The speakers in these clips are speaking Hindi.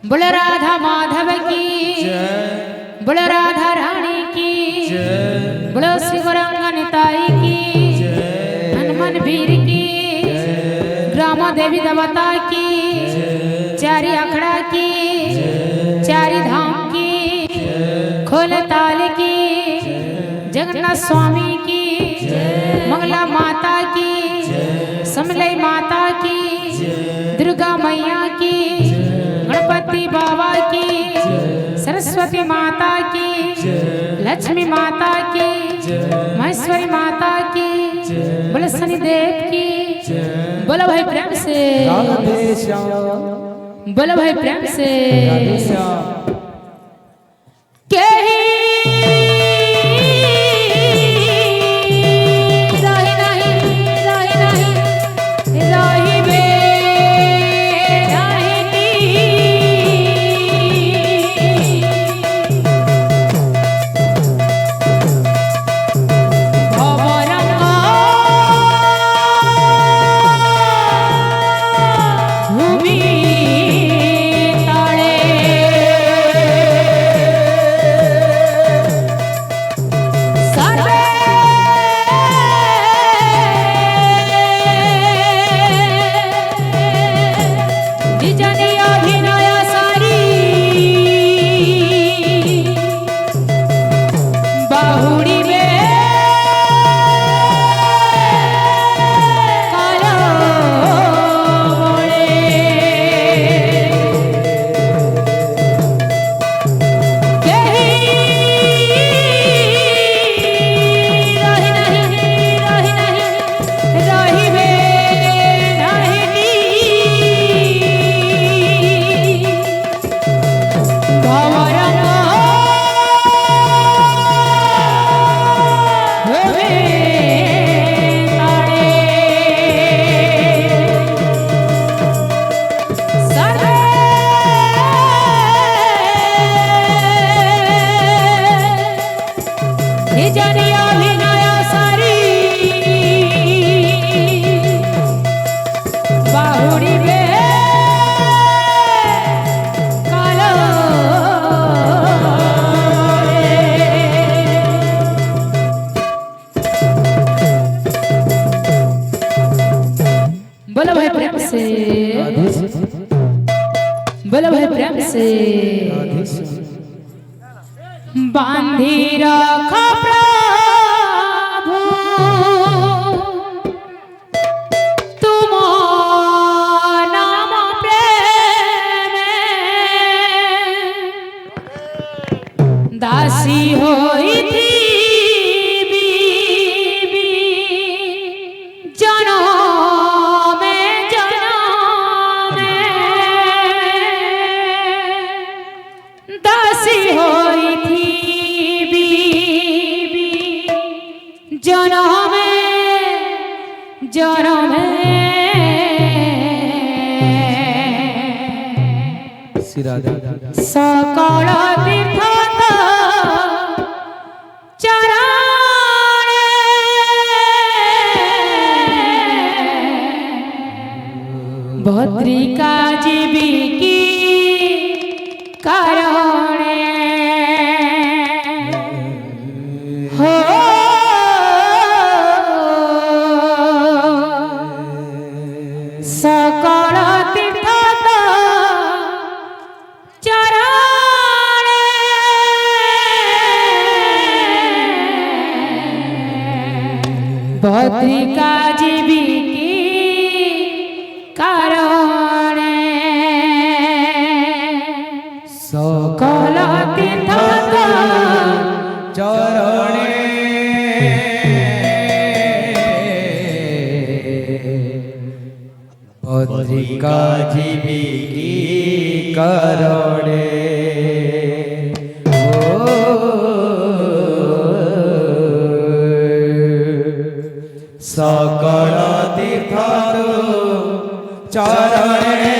बोल राधा माधव की बोल राधा रानी की बोल श्री गौरांगनिताई की हनुमान वीर की ग्राम देवी देवता की चारी अखड़ा की चारी धाम की खोल ताल की जगन्नाथ स्वामी की मंगला माता की समलई माता की दुर्गा मैया की गणपति बाबा की सरस्वती माता की लक्ष्मी माता की महेश्वरी माता की बोले शनिदेव की बोलो भाई प्रेम से बोलो भाई प्रेम से बोलो भाई प्रेम से बोलो भाई प्रेम से बांधी रखा प्रभु तुम नाम प्रेम दासी होई थी सकल तीर्थ चरण भद्रिका जीवी की कारण हो सकल तीर्थ भद्रिका जीवी की कारण सकल तीर्थ चरणे भद्रिका जीवी की करणे सकल तीर्थ चरणे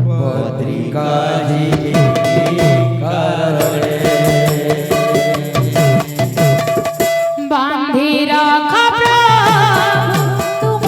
भद्रिका जीवी करणे बांधी रखा प्रभु तुम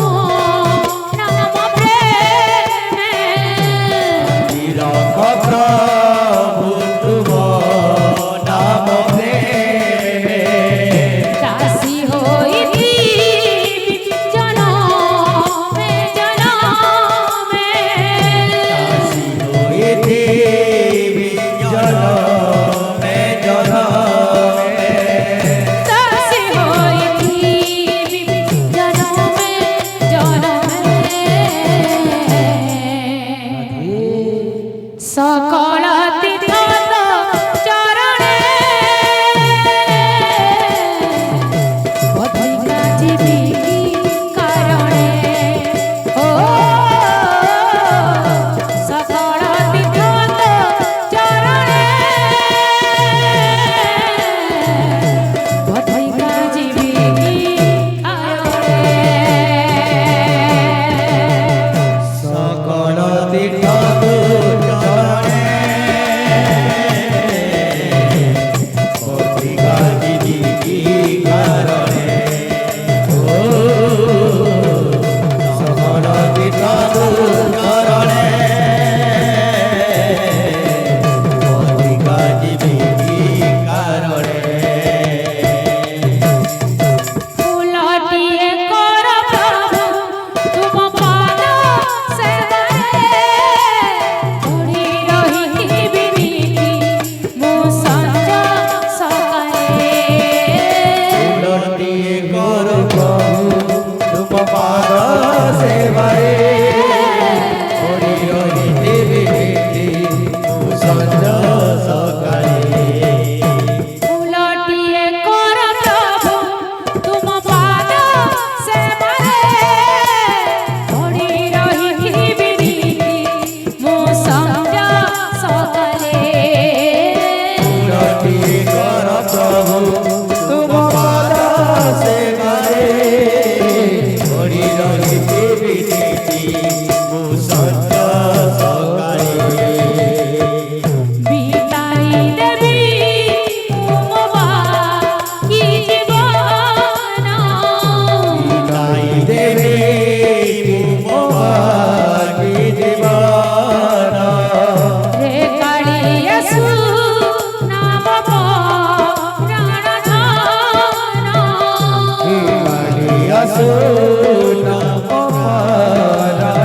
સાધુ નામ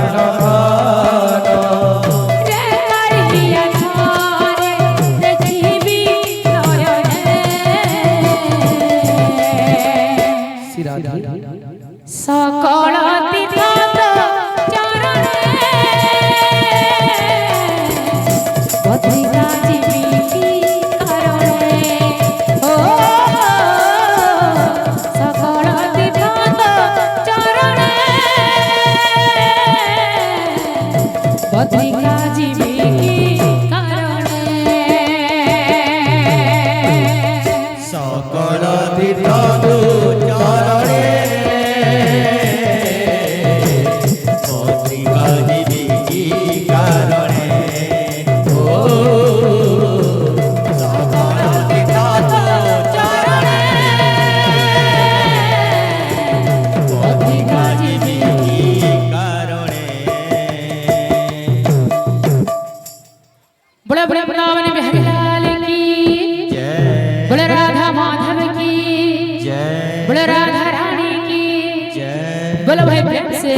મરણવાનો રે કાળિયા છોરે રે જીવી નયને সকল তীর্থ চরণে পত্রিকা জীবিকি কারণে ও সকল তীর্থ চরণে পত্রিকা জীবিকি কারণে সকল তীর্থ চরণে পত্রিকা জীবিকি কারণে ও সকল তীর্থ চরণে পত্রিকা জীবিকি কারণে बड़े बड़े वृंदावन बिहारी लाल की जय बड़े राधा माधव की जय बड़े राधा रानी की जय बोलो भाई प्रेम से